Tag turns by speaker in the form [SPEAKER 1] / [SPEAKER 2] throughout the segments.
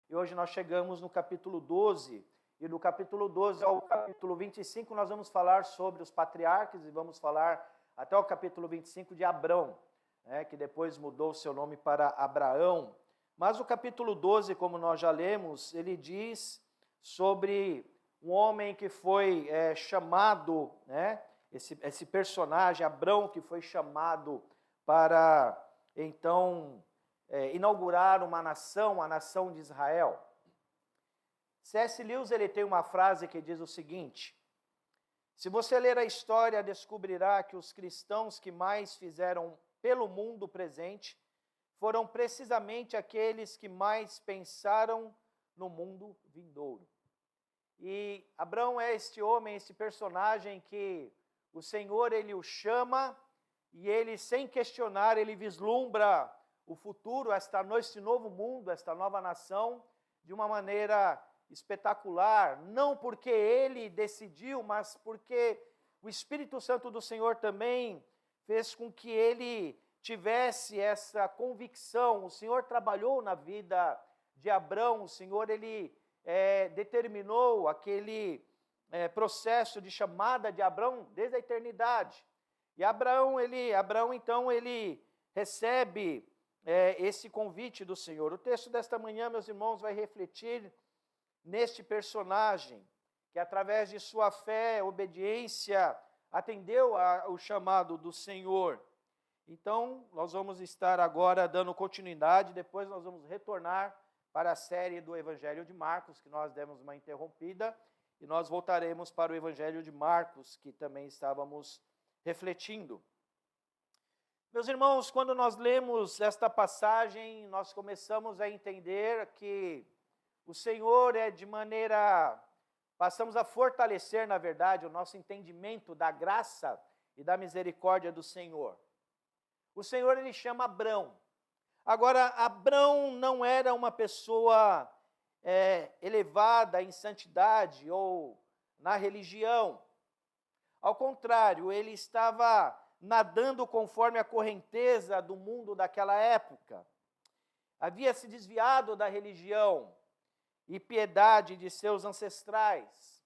[SPEAKER 1] e hoje nós chegamos no capítulo 12, e do capítulo 12 ao capítulo 25 nós vamos falar sobre os patriarcas e vamos falar até o capítulo 25 de Abrão, né, que depois mudou seu nome para Abraão. Mas o capítulo 12, como nós já lemos, ele diz sobre um homem que foi chamado, né, esse personagem, Abrão, que foi chamado para, então, inaugurar uma nação, a nação de Israel. C.S. Lewis ele tem uma frase que diz o seguinte: se você ler a história, descobrirá que os cristãos que mais fizeram pelo mundo presente foram precisamente aqueles que mais pensaram no mundo vindouro. E Abrão é este homem, este personagem que o Senhor ele o chama e ele, sem questionar, ele vislumbra o futuro, este novo mundo, esta nova nação, de uma maneira espetacular, não porque ele decidiu, mas porque o Espírito Santo do Senhor também fez com que ele tivesse essa convicção. O Senhor trabalhou na vida de Abrão, o Senhor ele determinou aquele processo de chamada de Abrão desde a eternidade. E Abraão então ele recebe esse convite do Senhor. O texto desta manhã, meus irmãos, vai refletir neste personagem que, através de sua fé, obediência, atendeu ao chamado do Senhor. Então, nós vamos estar agora dando continuidade, depois nós vamos retornar para a série do Evangelho de Marcos, que nós demos uma interrompida, e nós voltaremos para o Evangelho de Marcos, que também estávamos refletindo. Meus irmãos, quando nós lemos esta passagem, nós começamos a entender que o Senhor passamos a fortalecer, na verdade, o nosso entendimento da graça e da misericórdia do Senhor. O Senhor, ele chama Abrão. Agora, Abrão não era uma pessoa elevada em santidade ou na religião. Ao contrário, ele estava nadando conforme a correnteza do mundo daquela época. Havia se desviado da religião e piedade de seus ancestrais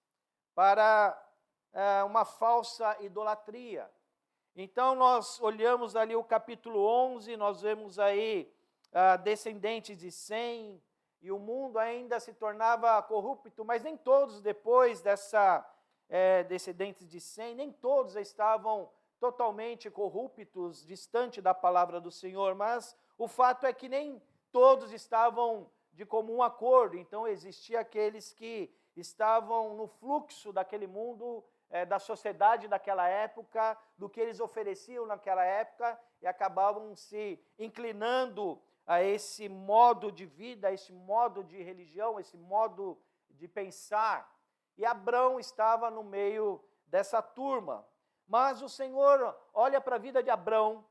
[SPEAKER 1] para uma falsa idolatria. Então, nós olhamos ali o capítulo 11, nós vemos aí descendentes de Sem, e o mundo ainda se tornava corrupto, mas nem todos, depois dessa descendentes de Sem, nem todos estavam totalmente corruptos, distante da palavra do Senhor, mas o fato é que nem todos estavam de comum acordo. Então, existiam aqueles que estavam no fluxo daquele mundo, da sociedade daquela época, do que eles ofereciam naquela época, e acabavam se inclinando a esse modo de vida, a esse modo de religião, esse modo de pensar. E Abrão estava no meio dessa turma. Mas o Senhor olha para a vida de Abrão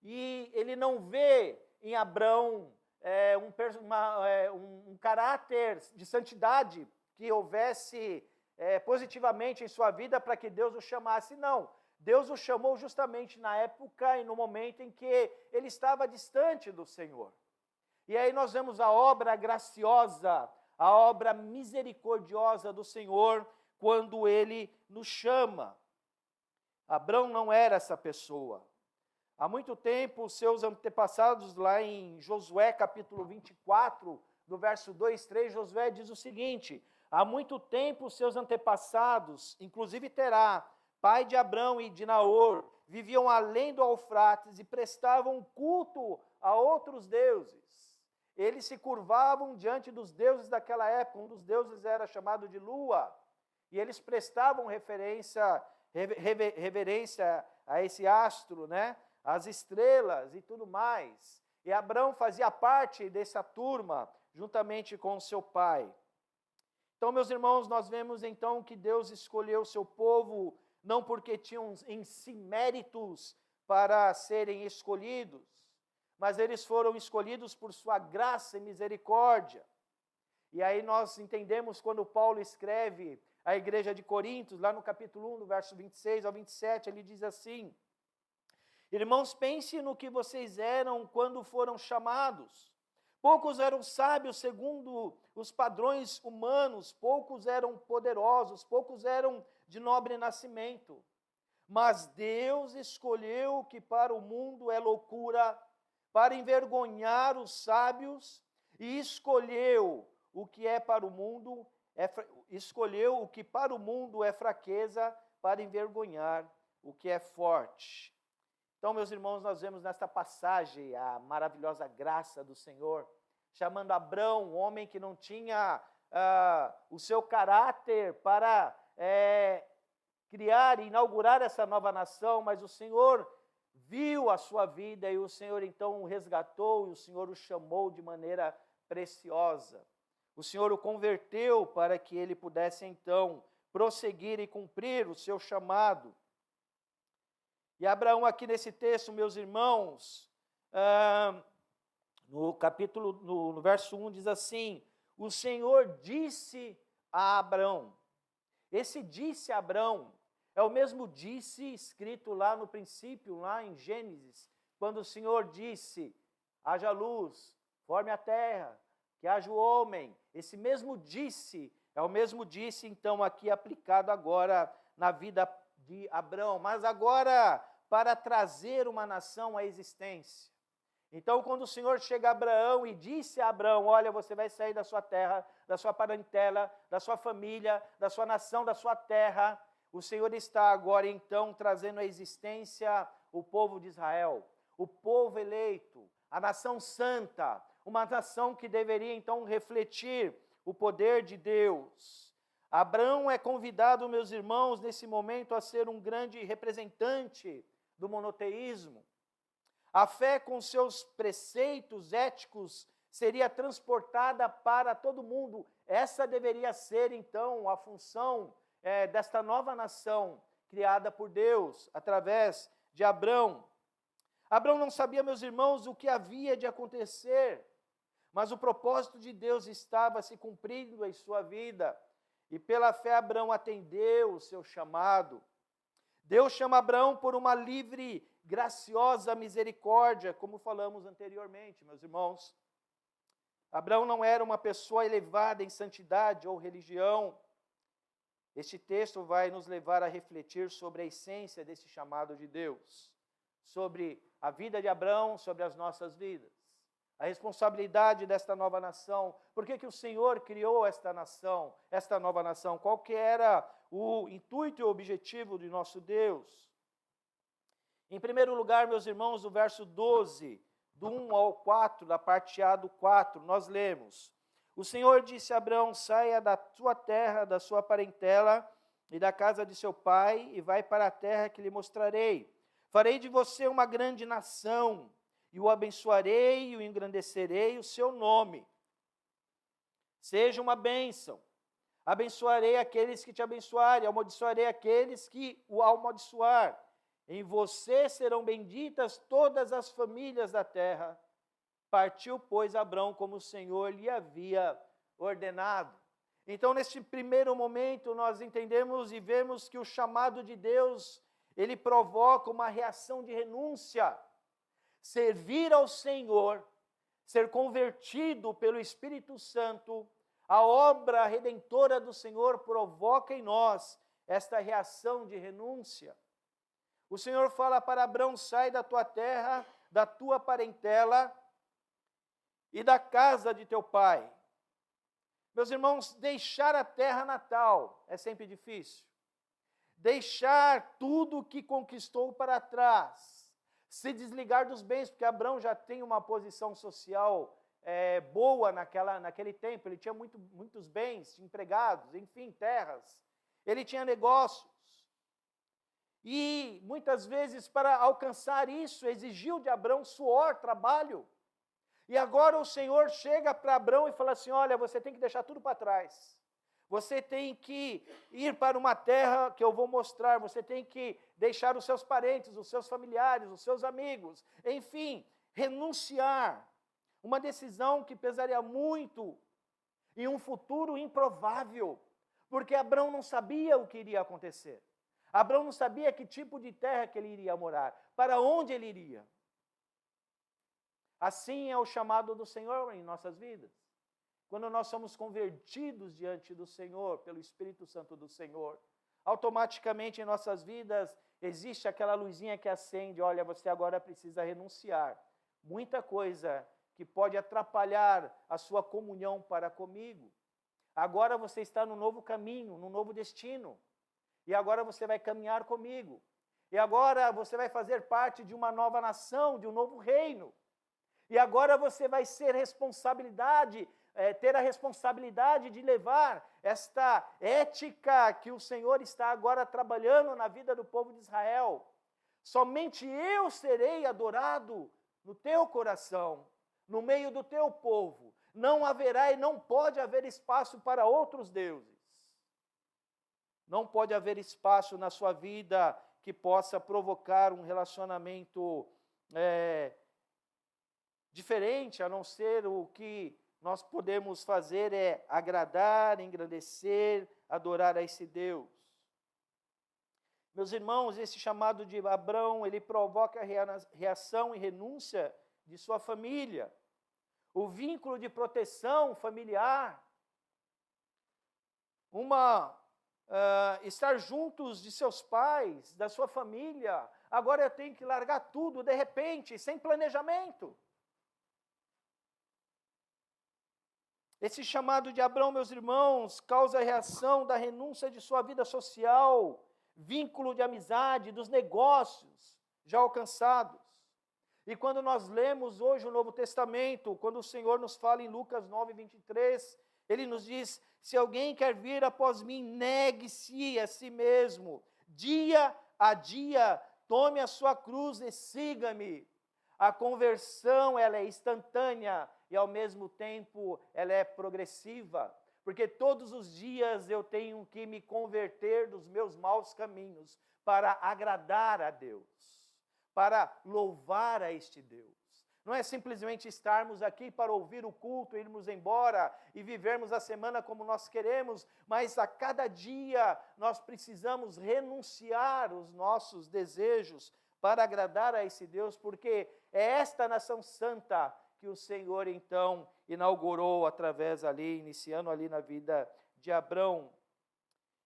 [SPEAKER 1] e ele não vê em Abrão um caráter de santidade que houvesse positivamente em sua vida para que Deus o chamasse. Não, Deus o chamou justamente na época e no momento em que ele estava distante do Senhor. E aí nós vemos a obra graciosa, a obra misericordiosa do Senhor quando ele nos chama. Abrão não era essa pessoa. Há muito tempo, os seus antepassados, lá em Josué capítulo 24, do verso 2, 3, Josué diz o seguinte: há muito tempo os seus antepassados, inclusive Terá, pai de Abrão e de Naor, viviam além do Eufrates e prestavam culto a outros deuses. Eles se curvavam diante dos deuses daquela época. Um dos deuses era chamado de Lua, e eles prestavam reverência a esse astro, né? As estrelas e tudo mais. E Abrão fazia parte dessa turma, juntamente com seu pai. Então, meus irmãos, nós vemos então que Deus escolheu o seu povo, não porque tinham em si méritos para serem escolhidos, mas eles foram escolhidos por sua graça e misericórdia. E aí nós entendemos quando Paulo escreve à igreja de Coríntios, lá no capítulo 1, do verso 26 ao 27, ele diz assim: irmãos, pensem no que vocês eram quando foram chamados, Poucos eram sábios segundo os padrões humanos, poucos eram poderosos, poucos eram de nobre nascimento. Mas Deus escolheu o que para o mundo é loucura, para envergonhar os sábios, e escolheu o que é para o mundo, escolheu o que para o mundo é fraqueza, para envergonhar o que é forte. Então, meus irmãos, nós vemos nesta passagem a maravilhosa graça do Senhor, chamando Abrão, um homem que não tinha o seu caráter para criar e inaugurar essa nova nação, mas o Senhor viu a sua vida e o Senhor então o resgatou e o Senhor o chamou de maneira preciosa. O Senhor o converteu para que ele pudesse então prosseguir e cumprir o seu chamado. E Abraão aqui nesse texto, meus irmãos, no verso 1 diz assim: o Senhor disse a Abraão. Esse disse a Abraão é o mesmo disse escrito lá no princípio, lá em Gênesis, quando o Senhor disse: haja luz, forme a terra, que haja o homem. Esse mesmo disse, é o mesmo disse então aqui aplicado agora na vida de Abraão, mas agora para trazer uma nação à existência. Então, quando o Senhor chega a Abraão e disse a Abraão: olha, você vai sair da sua terra, da sua parentela, da sua família, da sua nação, da sua terra, o Senhor está agora então trazendo à existência o povo de Israel, o povo eleito, a nação santa, uma nação que deveria então refletir o poder de Deus. Abraão é convidado, meus irmãos, nesse momento a ser um grande representante do monoteísmo. A fé com seus preceitos éticos seria transportada para todo mundo. Essa deveria ser, então, a função desta nova nação criada por Deus, através de Abraão. Abraão não sabia, meus irmãos, o que havia de acontecer, mas o propósito de Deus estava se cumprindo em sua vida. E pela fé Abraão atendeu o seu chamado. Deus chama Abraão por uma livre, graciosa misericórdia, como falamos anteriormente, meus irmãos. Abraão não era uma pessoa elevada em santidade ou religião. Este texto vai nos levar a refletir sobre a essência desse chamado de Deus, sobre a vida de Abraão, sobre as nossas vidas, a responsabilidade desta nova nação. Por que o Senhor criou esta nação, esta nova nação? Qual que era o intuito e o objetivo de nosso Deus? Em primeiro lugar, meus irmãos, o verso 12, do 1 ao 4, da parte A do 4, nós lemos: o Senhor disse a Abraão: saia da sua terra, da sua parentela e da casa de seu pai, e vai para a terra que lhe mostrarei. Farei de você uma grande nação, e o abençoarei e o engrandecerei o seu nome. Seja uma bênção. Abençoarei aqueles que te abençoarem, amaldiçoarei aqueles que o amaldiçoar. Em você serão benditas todas as famílias da terra. Partiu, pois, Abrão como o Senhor lhe havia ordenado. Então, neste primeiro momento, nós entendemos e vemos que o chamado de Deus, ele provoca uma reação de renúncia. Servir ao Senhor, ser convertido pelo Espírito Santo, a obra redentora do Senhor provoca em nós esta reação de renúncia. O Senhor fala para Abrão: sai da tua terra, da tua parentela e da casa de teu pai. Meus irmãos, deixar a terra natal é sempre difícil. Deixar tudo o que conquistou para trás. Se desligar dos bens, porque Abrão já tem uma posição social boa naquele tempo. Ele tinha muitos bens, empregados, enfim, terras. Ele tinha negócios. E muitas vezes, para alcançar isso, exigiu de Abrão suor, trabalho. E agora o Senhor chega para Abrão e fala assim: olha, você tem que deixar tudo para trás. Você tem que ir para uma terra que eu vou mostrar. Você tem que deixar os seus parentes, os seus familiares, os seus amigos. Enfim, renunciar. Uma decisão que pesaria muito em um futuro improvável. Porque Abrão não sabia o que iria acontecer. Abrão não sabia que tipo de terra que ele iria morar, para onde ele iria. Assim é o chamado do Senhor em nossas vidas. Quando nós somos convertidos diante do Senhor, pelo Espírito Santo do Senhor, automaticamente em nossas vidas existe aquela luzinha que acende, olha, você agora precisa renunciar. Muita coisa que pode atrapalhar a sua comunhão para comigo. Agora você está no novo caminho, no novo destino. E agora você vai caminhar comigo. E agora você vai fazer parte de uma nova nação, de um novo reino. E agora você vai ter a responsabilidade de levar esta ética que o Senhor está agora trabalhando na vida do povo de Israel. Somente eu serei adorado no teu coração, no meio do teu povo. Não haverá e não pode haver espaço para outros deuses. Não pode haver espaço na sua vida que possa provocar um relacionamento diferente, a não ser o que nós podemos fazer é agradar, engrandecer, adorar a esse Deus. Meus irmãos, esse chamado de Abrão, ele provoca a reação e renúncia de sua família. O vínculo de proteção familiar. Estar juntos de seus pais, da sua família. Agora eu tenho que largar tudo de repente, sem planejamento. Esse chamado de Abrão, meus irmãos, causa a reação da renúncia de sua vida social, vínculo de amizade, dos negócios já alcançados. E quando nós lemos hoje o Novo Testamento, quando o Senhor nos fala em Lucas 9, 23, Ele nos diz, se alguém quer vir após mim, negue-se a si mesmo, dia a dia, tome a sua cruz e siga-me. A conversão, ela é instantânea e ao mesmo tempo ela é progressiva, porque todos os dias eu tenho que me converter dos meus maus caminhos para agradar a Deus, para louvar a este Deus. Não é simplesmente estarmos aqui para ouvir o culto, irmos embora e vivermos a semana como nós queremos, mas a cada dia nós precisamos renunciar os nossos desejos para agradar a esse Deus, porque é esta nação santa que o Senhor então inaugurou através ali, iniciando ali na vida de Abrão.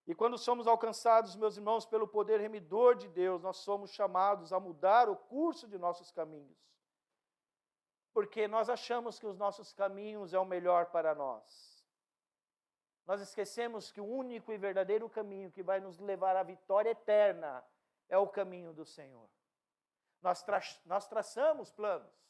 [SPEAKER 1] E quando somos alcançados, meus irmãos, pelo poder remidor de Deus, nós somos chamados a mudar o curso de nossos caminhos. Porque nós achamos que os nossos caminhos é o melhor para nós. Nós esquecemos que o único e verdadeiro caminho que vai nos levar à vitória eterna é o caminho do Senhor. Nós traçamos planos.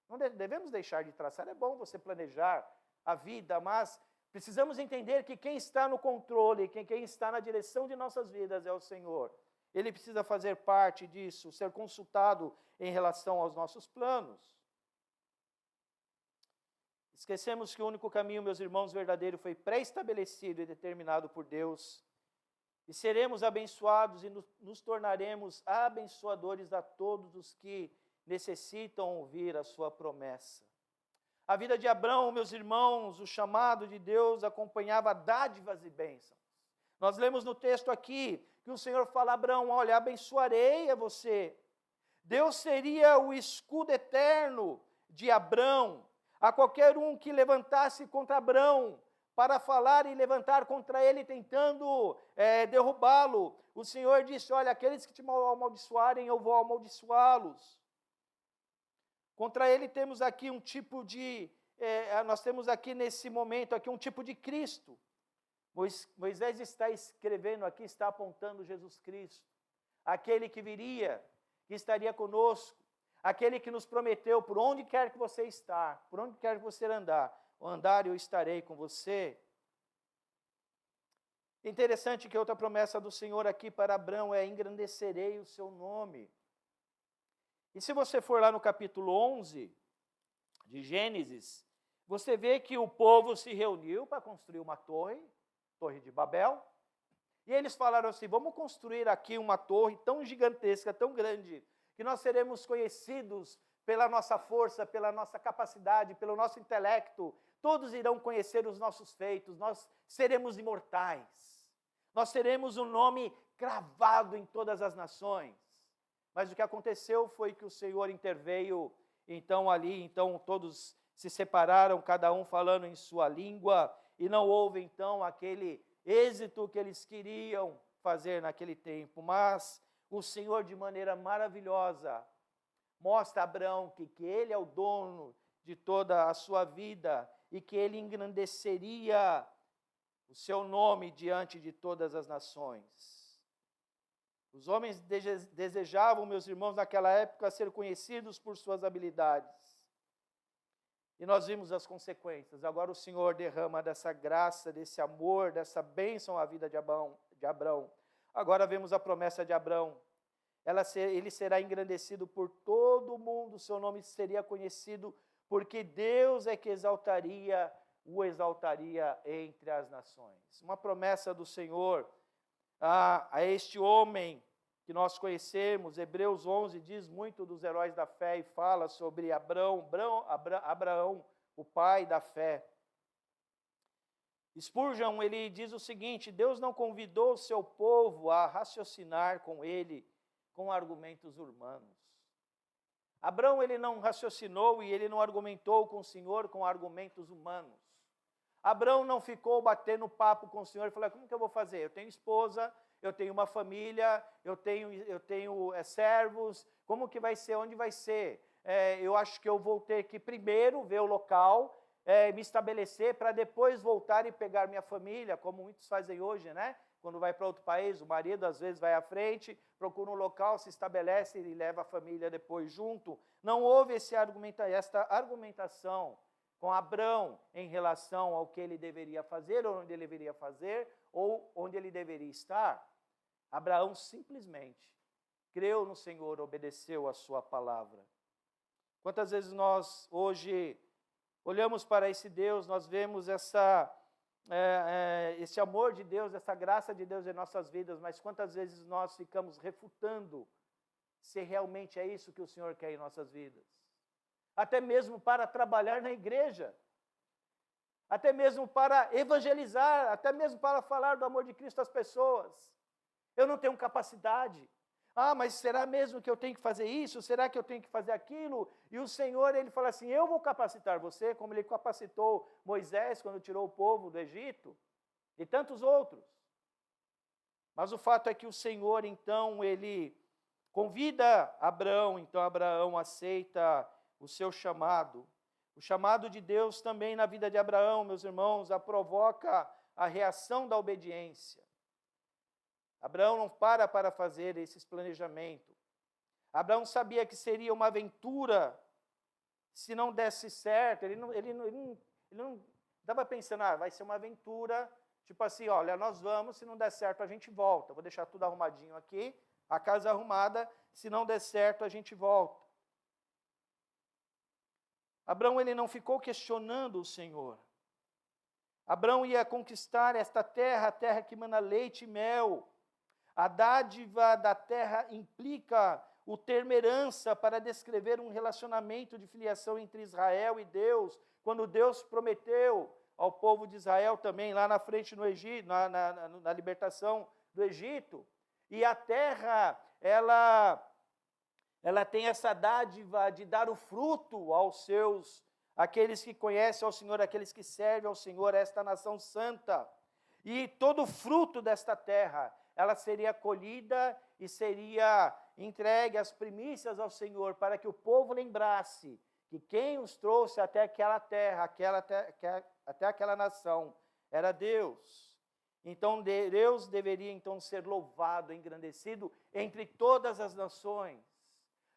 [SPEAKER 1] Não devemos deixar de traçar. É bom você planejar a vida, mas precisamos entender que quem está no controle, quem está na direção de nossas vidas é o Senhor. Ele precisa fazer parte disso, ser consultado em relação aos nossos planos. Esquecemos que o único caminho, meus irmãos, verdadeiro foi pré-estabelecido e determinado por Deus. E seremos abençoados e nos tornaremos abençoadores a todos os que necessitam ouvir a sua promessa. A vida de Abrão, meus irmãos, o chamado de Deus acompanhava dádivas e bênçãos. Nós lemos no texto aqui que o Senhor fala a Abrão, olha, abençoarei a você. Deus seria o escudo eterno de Abrão, a qualquer um que levantasse contra Abrão, para falar e levantar contra ele, tentando derrubá-lo. O Senhor disse, olha, aqueles que te amaldiçoarem, eu vou amaldiçoá-los. Contra ele temos aqui um tipo de, nós temos aqui nesse momento, aqui um tipo de Cristo. Moisés está escrevendo aqui, está apontando Jesus Cristo. Aquele que viria, que estaria conosco. Aquele que nos prometeu, por onde quer que você está, por onde quer que você andar eu estarei com você. Interessante que outra promessa do Senhor aqui para Abrão é, engrandecerei o seu nome. E se você for lá no capítulo 11 de Gênesis, você vê que o povo se reuniu para construir uma torre de Babel, e eles falaram assim, vamos construir aqui uma torre tão gigantesca, tão grande, que nós seremos conhecidos pela nossa força, pela nossa capacidade, pelo nosso intelecto. Todos irão conhecer os nossos feitos, nós seremos imortais. Nós teremos um nome cravado em todas as nações. Mas o que aconteceu foi que o Senhor interveio então ali, então todos se separaram, cada um falando em sua língua, e não houve então aquele êxito que eles queriam fazer naquele tempo. Mas o Senhor, de maneira maravilhosa, mostra a Abraão que ele é o dono de toda a sua vida e que ele engrandeceria o seu nome diante de todas as nações. Os homens desejavam, meus irmãos, naquela época, ser conhecidos por suas habilidades. E nós vimos as consequências. Agora o Senhor derrama dessa graça, desse amor, dessa bênção à vida de Abraão. Agora vemos a promessa de Abraão. Ele será engrandecido por todo o mundo, seu nome seria conhecido, porque Deus é que o exaltaria entre as nações. Uma promessa do Senhor a este homem que nós conhecemos. Hebreus 11 diz muito dos heróis da fé e fala sobre Abraão, o pai da fé. Spurgeon, ele diz o seguinte: Deus não convidou o seu povo a raciocinar com ele com argumentos humanos. Abraão, ele não raciocinou e ele não argumentou com o Senhor com argumentos humanos. Abraão não ficou batendo papo com o Senhor e falou: como que eu vou fazer? Eu tenho esposa, eu tenho uma família, eu tenho servos, como que vai ser, onde vai ser? Eu acho que eu vou ter que primeiro ver o local, me estabelecer para depois voltar e pegar minha família, como muitos fazem hoje, né? Quando vai para outro país, o marido às vezes vai à frente, procura um local, se estabelece e leva a família depois junto. Não houve esta argumentação com Abraão em relação ao que ele deveria fazer, ou onde ele deveria fazer, ou onde ele deveria estar. Abraão simplesmente creu no Senhor, obedeceu a sua palavra. Quantas vezes nós hoje olhamos para esse Deus, nós vemos esse amor de Deus, essa graça de Deus em nossas vidas, mas quantas vezes nós ficamos refutando se realmente é isso que o Senhor quer em nossas vidas? Até mesmo para trabalhar na igreja, até mesmo para evangelizar, até mesmo para falar do amor de Cristo às pessoas. Eu não tenho capacidade. Mas será mesmo que eu tenho que fazer isso? Será que eu tenho que fazer aquilo? E o Senhor, ele fala assim: eu vou capacitar você, como ele capacitou Moisés quando tirou o povo do Egito, e tantos outros. Mas o fato é que o Senhor, então, ele convida Abraão, então Abraão aceita o seu chamado. O chamado de Deus também na vida de Abraão, meus irmãos, provoca a reação da obediência. Abraão não para fazer esses planejamentos. Abraão sabia que seria uma aventura se não desse certo. Ele não estava pensando, vai ser uma aventura, tipo assim, olha, nós vamos, se não der certo a gente volta. Vou deixar tudo arrumadinho aqui, a casa arrumada, se não der certo a gente volta. Abraão, ele não ficou questionando o Senhor. Abraão ia conquistar esta terra, a terra que mana leite e mel. A dádiva da terra implica o termo herança para descrever um relacionamento de filiação entre Israel e Deus, quando Deus prometeu ao povo de Israel também, lá na frente no Egito, na libertação do Egito. E a terra, ela tem essa dádiva de dar o fruto aqueles que conhecem ao Senhor, aqueles que servem ao Senhor, esta nação santa. E todo o fruto desta terra, ela seria colhida e seria entregue as primícias ao Senhor, para que o povo lembrasse que quem os trouxe até aquela terra, até aquela nação, era Deus. Então Deus deveria então ser louvado, engrandecido entre todas as nações.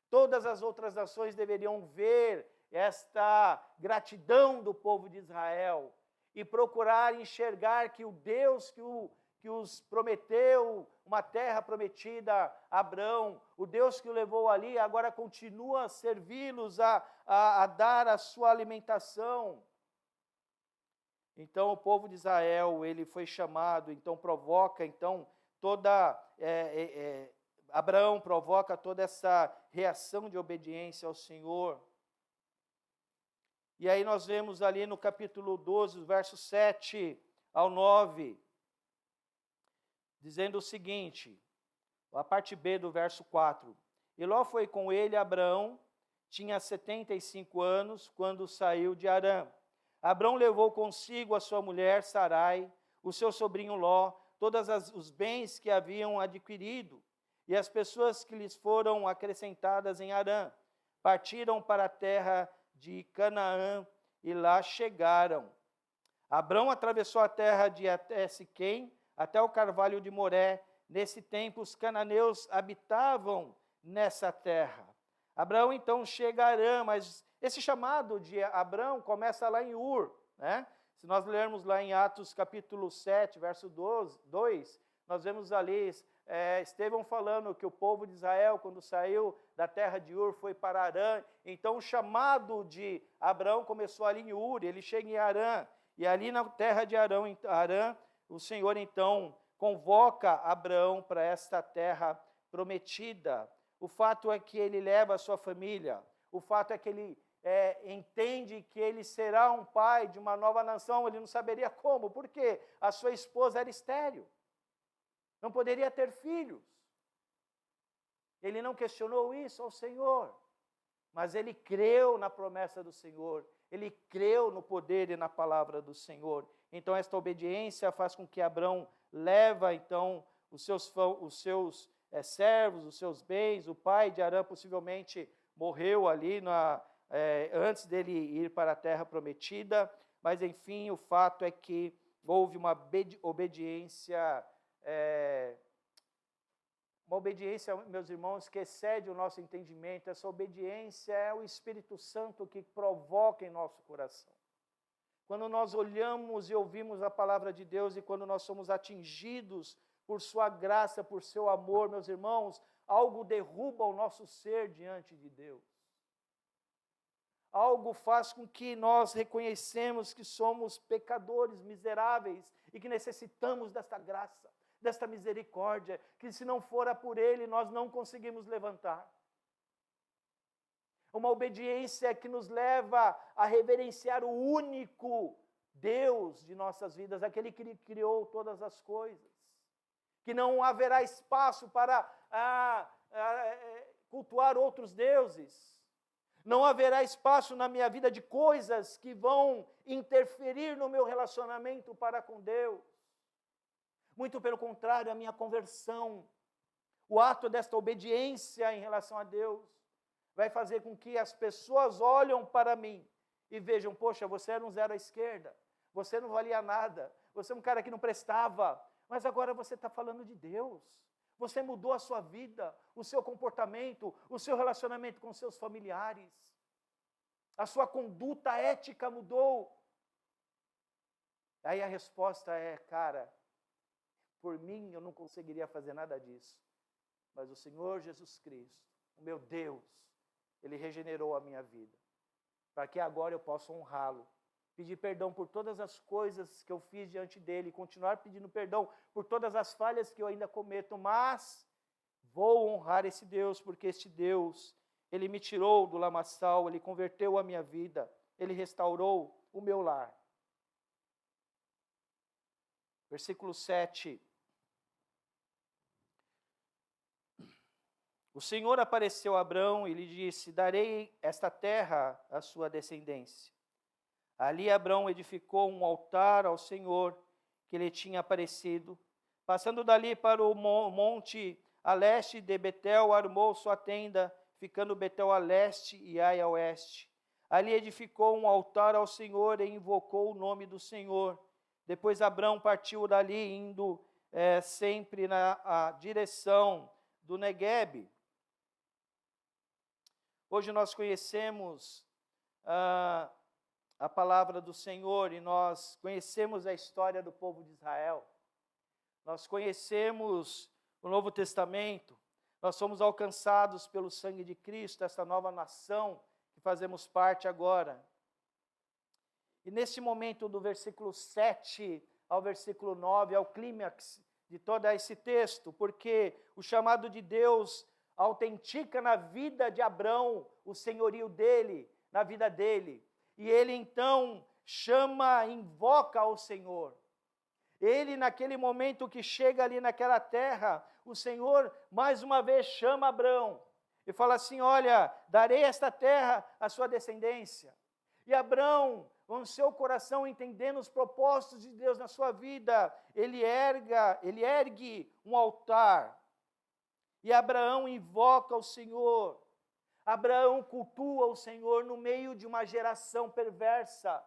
[SPEAKER 1] Todas as outras nações deveriam ver esta gratidão do povo de Israel e procurar enxergar que o Deus que os prometeu uma terra prometida a Abraão, o Deus que o levou ali, agora continua a servi-los, a dar a sua alimentação. Então o povo de Israel, ele foi chamado, então provoca, então Abraão provoca toda essa reação de obediência ao Senhor. E aí nós vemos ali no capítulo 12, verso 7 ao 9, dizendo o seguinte, a parte B do verso 4. E Ló foi com ele, Abraão, tinha 75 anos quando saiu de Harã. Abrão levou consigo a sua mulher Sarai, o seu sobrinho Ló, todos os bens que haviam adquirido, e as pessoas que lhes foram acrescentadas em Harã. Partiram para a terra de Canaã e lá chegaram. Abrão atravessou a terra de até Siquém, até o carvalho de Moré. Nesse tempo, os cananeus habitavam nessa terra. Abraão então chega a Harã, mas esse chamado de Abrão começa lá em Ur, né? Se nós lermos lá em Atos capítulo 7, verso 2, nós vemos ali Estevão falando que o povo de Israel, quando saiu da terra de Ur, foi para Harã. Então o chamado de Abrão começou ali em Ur, ele chega em Harã, e ali na terra de Harã, o Senhor então convoca Abrão para esta terra prometida. O fato é que ele leva a sua família, o fato é que ele entende que ele será um pai de uma nova nação. Ele não saberia como, porque a sua esposa era estéril, não poderia ter filhos. Ele não questionou isso ao Senhor, mas ele creu na promessa do Senhor, ele creu no poder e na palavra do Senhor. Então esta obediência faz com que Abrão leva então os seus servos, os seus bens. O pai de Harã possivelmente morreu ali antes dele ir para a terra prometida, mas enfim, o fato é que houve uma obediência, meus irmãos, que excede o nosso entendimento. Essa obediência é o Espírito Santo que provoca em nosso coração. Quando nós olhamos e ouvimos a palavra de Deus, e quando nós somos atingidos por sua graça, por seu amor, meus irmãos, algo derruba o nosso ser diante de Deus. Algo faz com que nós reconhecemos que somos pecadores miseráveis e que necessitamos desta graça, desta misericórdia, que se não fora por Ele, nós não conseguimos levantar. Uma obediência que nos leva a reverenciar o único Deus de nossas vidas, aquele que criou todas as coisas, que não haverá espaço para cultuar outros deuses. Não haverá espaço na minha vida de coisas que vão interferir no meu relacionamento para com Deus. Muito pelo contrário, a minha conversão, o ato desta obediência em relação a Deus, vai fazer com que as pessoas olhem para mim e vejam: poxa, você era um zero à esquerda, você não valia nada, você é um cara que não prestava, mas agora você está falando de Deus. Você mudou a sua vida, o seu comportamento, o seu relacionamento com seus familiares. A sua conduta ética mudou. Aí a resposta é: cara, por mim eu não conseguiria fazer nada disso. Mas o Senhor Jesus Cristo, o meu Deus, Ele regenerou a minha vida, para que agora eu possa honrá-lo. Pedir perdão por todas as coisas que eu fiz diante dele, continuar pedindo perdão por todas as falhas que eu ainda cometo, mas vou honrar esse Deus, porque este Deus, Ele me tirou do lamaçal, Ele converteu a minha vida, Ele restaurou o meu lar. Versículo 7. O Senhor apareceu a Abrão e lhe disse: darei esta terra à sua descendência. Ali Abrão edificou um altar ao Senhor que lhe tinha aparecido. Passando dali para o monte a leste de Betel, armou sua tenda, ficando Betel a leste e Ai a oeste. Ali edificou um altar ao Senhor e invocou o nome do Senhor. Depois Abrão partiu dali, indo sempre na direção do Neguebe. Hoje nós conhecemos a palavra do Senhor e nós conhecemos a história do povo de Israel. Nós conhecemos o Novo Testamento. Nós somos alcançados pelo sangue de Cristo, essa nova nação que fazemos parte agora. E nesse momento do versículo 7 ao versículo 9, é o clímax de todo esse texto, porque o chamado de Deus autentica na vida de Abrão o senhorio dele, na vida dele. E ele então invoca ao Senhor. Ele, naquele momento que chega ali naquela terra, o Senhor mais uma vez chama Abrão. E fala assim, olha, darei esta terra à sua descendência. E Abrão, com o seu coração entendendo os propósitos de Deus na sua vida, ele ergue um altar. E Abraão invoca o Senhor. Abraão cultua o Senhor no meio de uma geração perversa,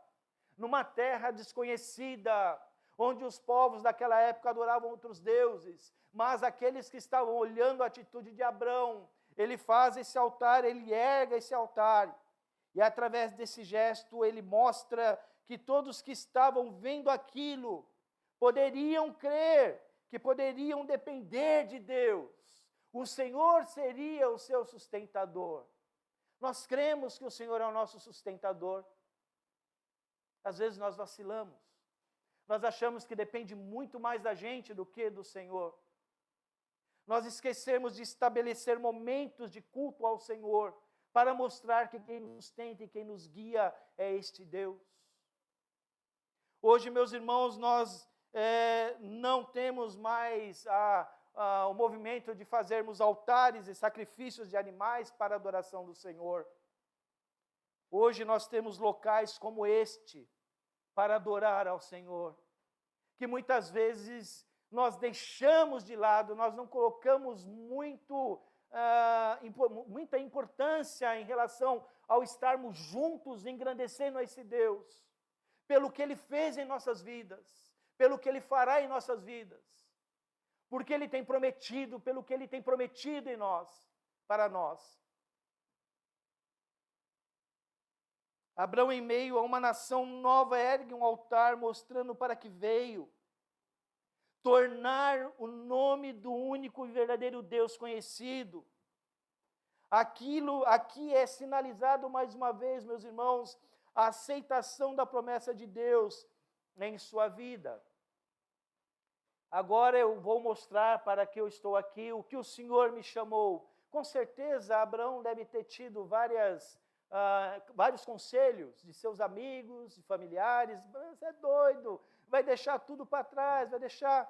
[SPEAKER 1] numa terra desconhecida, onde os povos daquela época adoravam outros deuses, mas aqueles que estavam olhando a atitude de Abraão, ele faz esse altar, ele erga esse altar, e através desse gesto ele mostra que todos que estavam vendo aquilo poderiam crer, que poderiam depender de Deus. O Senhor seria o seu sustentador. Nós cremos que o Senhor é o nosso sustentador. Às vezes nós vacilamos. Nós achamos que depende muito mais da gente do que do Senhor. Nós esquecemos de estabelecer momentos de culto ao Senhor para mostrar que quem nos sustenta e quem nos guia é este Deus. Hoje, meus irmãos, nós não temos mais o movimento de fazermos altares e sacrifícios de animais para a adoração do Senhor. Hoje nós temos locais como este para adorar ao Senhor, que muitas vezes nós deixamos de lado, nós não colocamos muita importância em relação ao estarmos juntos, engrandecendo a esse Deus, pelo que Ele fez em nossas vidas, pelo que Ele fará em nossas vidas, porque Ele tem prometido, pelo que Ele tem prometido em nós, para nós. Abraão, em meio a uma nação nova, ergue um altar, mostrando para que veio, tornar o nome do único e verdadeiro Deus conhecido. Aqui é sinalizado mais uma vez, meus irmãos, a aceitação da promessa de Deus em sua vida. Agora eu vou mostrar para que eu estou aqui o que o Senhor me chamou. Com certeza, Abraão deve ter tido vários conselhos de seus amigos, de familiares. Você é doido, vai deixar tudo para trás, vai deixar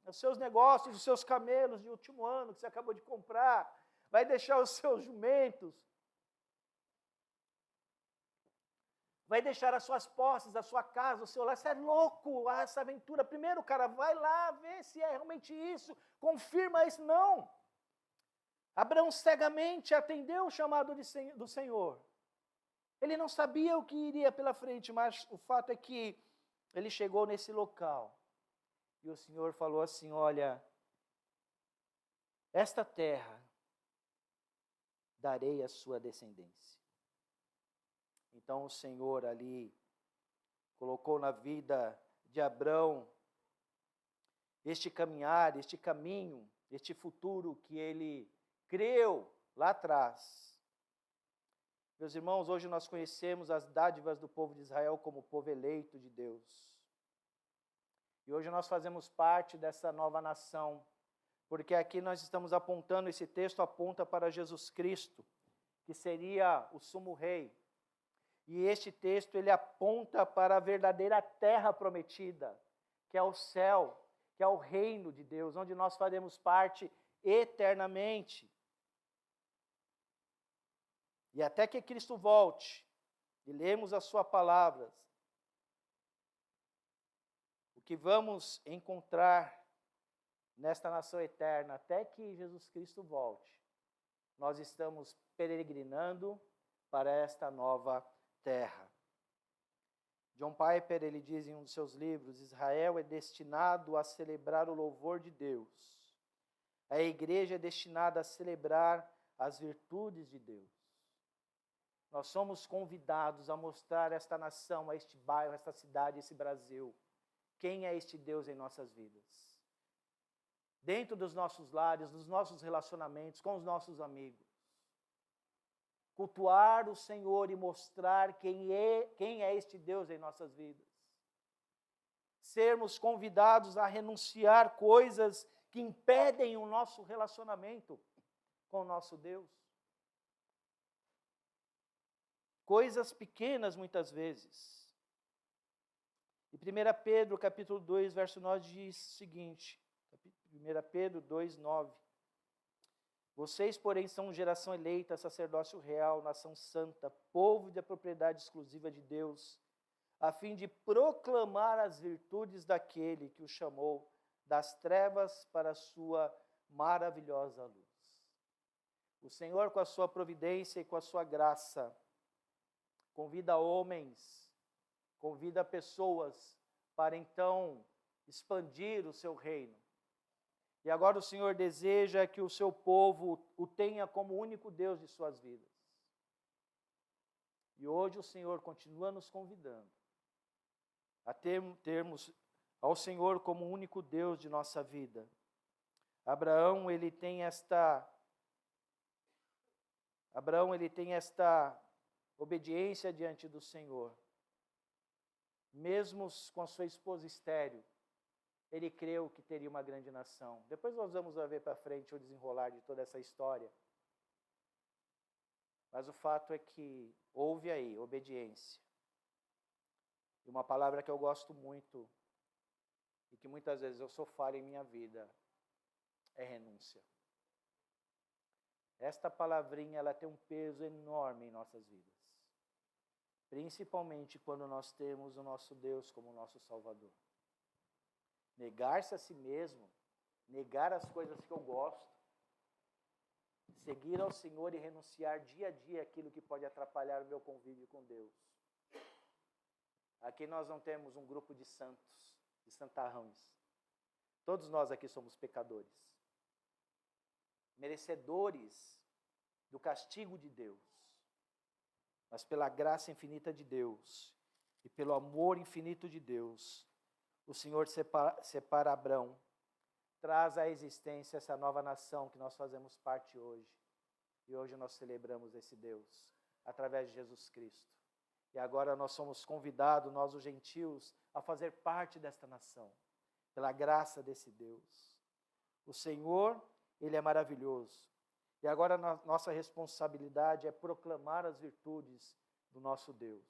[SPEAKER 1] os seus negócios, os seus camelos de último ano que você acabou de comprar, vai deixar os seus jumentos, vai deixar as suas posses, a sua casa, o seu lar. Você é louco, essa aventura. Primeiro, cara, vai lá ver se é realmente isso, confirma isso. Não. Abraão cegamente atendeu o chamado do Senhor. Ele não sabia o que iria pela frente, mas o fato é que ele chegou nesse local. E o Senhor falou assim, olha, esta terra darei à sua descendência. Então o Senhor ali colocou na vida de Abraão este caminhar, este caminho, este futuro que ele creu lá atrás. Meus irmãos, hoje nós conhecemos as dádivas do povo de Israel como povo eleito de Deus. E hoje nós fazemos parte dessa nova nação, porque aqui nós estamos apontando, esse texto aponta para Jesus Cristo, que seria o sumo rei. E este texto, ele aponta para a verdadeira terra prometida, que é o céu, que é o reino de Deus, onde nós faremos parte eternamente. E até que Cristo volte, e lemos a sua palavra, o que vamos encontrar nesta nação eterna, até que Jesus Cristo volte, nós estamos peregrinando para esta nova terra. John Piper, ele diz em um de seus livros, Israel é destinado a celebrar o louvor de Deus. A igreja é destinada a celebrar as virtudes de Deus. Nós somos convidados a mostrar a esta nação, a este bairro, a esta cidade, esse Brasil, quem é este Deus em nossas vidas. Dentro dos nossos lares, dos nossos relacionamentos, com os nossos amigos. Cultuar o Senhor e mostrar quem é este Deus em nossas vidas. Sermos convidados a renunciar coisas que impedem o nosso relacionamento com o nosso Deus. Coisas pequenas muitas vezes. E 1 Pedro, capítulo 2, verso 9, diz o seguinte, 1 Pedro 2, 9. Vocês, porém, são geração eleita, sacerdócio real, nação santa, povo de propriedade exclusiva de Deus, a fim de proclamar as virtudes daquele que o chamou das trevas para a sua maravilhosa luz. O Senhor, com a sua providência e com a sua graça, convida homens, convida pessoas para então expandir o seu reino. E agora o Senhor deseja que o seu povo o tenha como único Deus de suas vidas. E hoje o Senhor continua nos convidando a termos ao Senhor como único Deus de nossa vida. Abraão, ele tem esta obediência diante do Senhor. Mesmo com a sua esposa estéril, ele creu que teria uma grande nação. Depois nós vamos ver para frente o desenrolar de toda essa história. Mas o fato é que houve aí obediência. E uma palavra que eu gosto muito, e que muitas vezes eu sou falho em minha vida, é renúncia. Esta palavrinha, ela tem um peso enorme em nossas vidas. Principalmente quando nós temos o nosso Deus como nosso Salvador. Negar-se a si mesmo, negar as coisas que eu gosto, seguir ao Senhor e renunciar dia a dia aquilo que pode atrapalhar o meu convívio com Deus. Aqui nós não temos um grupo de santos, de santarrões. Todos nós aqui somos pecadores, merecedores do castigo de Deus. Mas pela graça infinita de Deus e pelo amor infinito de Deus, o Senhor separa Abrão, traz à existência essa nova nação que nós fazemos parte hoje. E hoje nós celebramos esse Deus, através de Jesus Cristo. E agora nós somos convidados, nós os gentios, a fazer parte desta nação, pela graça desse Deus. O Senhor, Ele é maravilhoso. E agora a nossa responsabilidade é proclamar as virtudes do nosso Deus,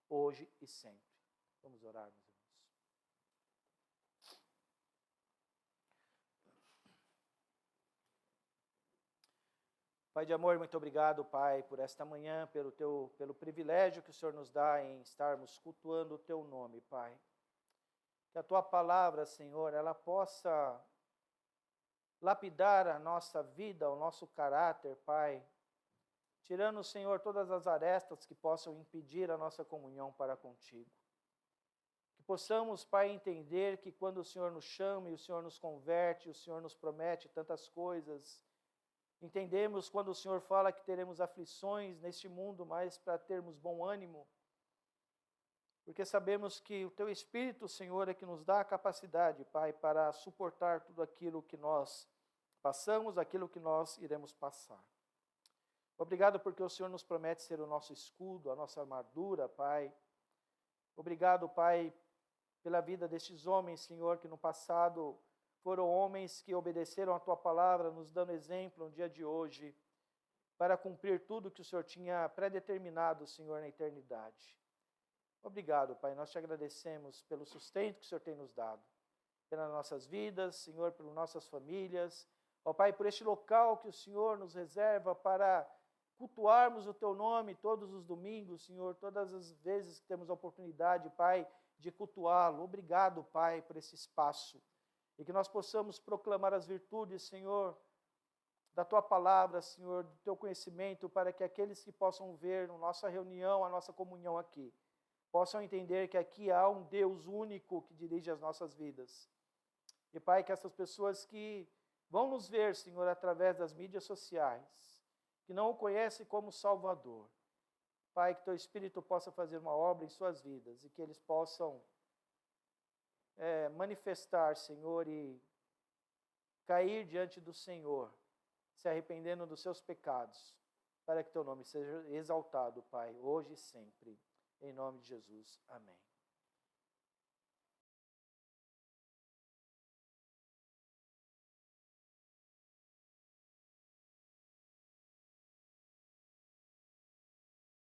[SPEAKER 1] hoje e sempre. Vamos orar, meus irmãos. Pai de amor, muito obrigado, Pai, por esta manhã, pelo privilégio que o Senhor nos dá em estarmos cultuando o Teu nome, Pai. Que a Tua palavra, Senhor, ela possa lapidar a nossa vida, o nosso caráter, Pai, tirando, Senhor, todas as arestas que possam impedir a nossa comunhão para contigo. Que possamos, Pai, entender que quando o Senhor nos chama e o Senhor nos converte, o Senhor nos promete tantas coisas. Entendemos quando o Senhor fala que teremos aflições neste mundo, mas para termos bom ânimo, porque sabemos que o Teu Espírito, Senhor, é que nos dá a capacidade, Pai, para suportar tudo aquilo que nós passamos, aquilo que nós iremos passar. Obrigado porque o Senhor nos promete ser o nosso escudo, a nossa armadura, Pai. Obrigado, Pai, pela vida destes homens, Senhor, que no passado foram homens que obedeceram a Tua palavra, nos dando exemplo no dia de hoje, para cumprir tudo que o Senhor tinha predeterminado, Senhor, na eternidade. Obrigado, Pai, nós te agradecemos pelo sustento que o Senhor tem nos dado, pelas nossas vidas, Senhor, pelas nossas famílias. Ó Pai, por este local que o Senhor nos reserva para cultuarmos o Teu nome todos os domingos, Senhor, todas as vezes que temos a oportunidade, Pai, de cultuá-lo. Obrigado, Pai, por esse espaço. E que nós possamos proclamar as virtudes, Senhor, da Tua palavra, Senhor, do Teu conhecimento, para que aqueles que possam ver na nossa reunião, a nossa comunhão aqui, possam entender que aqui há um Deus único que dirige as nossas vidas. E, Pai, que essas pessoas que vão nos ver, Senhor, através das mídias sociais, que não o conhecem como Salvador, Pai, que Teu Espírito possa fazer uma obra em suas vidas e que eles possam manifestar, Senhor, e cair diante do Senhor, se arrependendo dos seus pecados, para que Teu nome seja exaltado, Pai, hoje e sempre. Em nome de Jesus. Amém.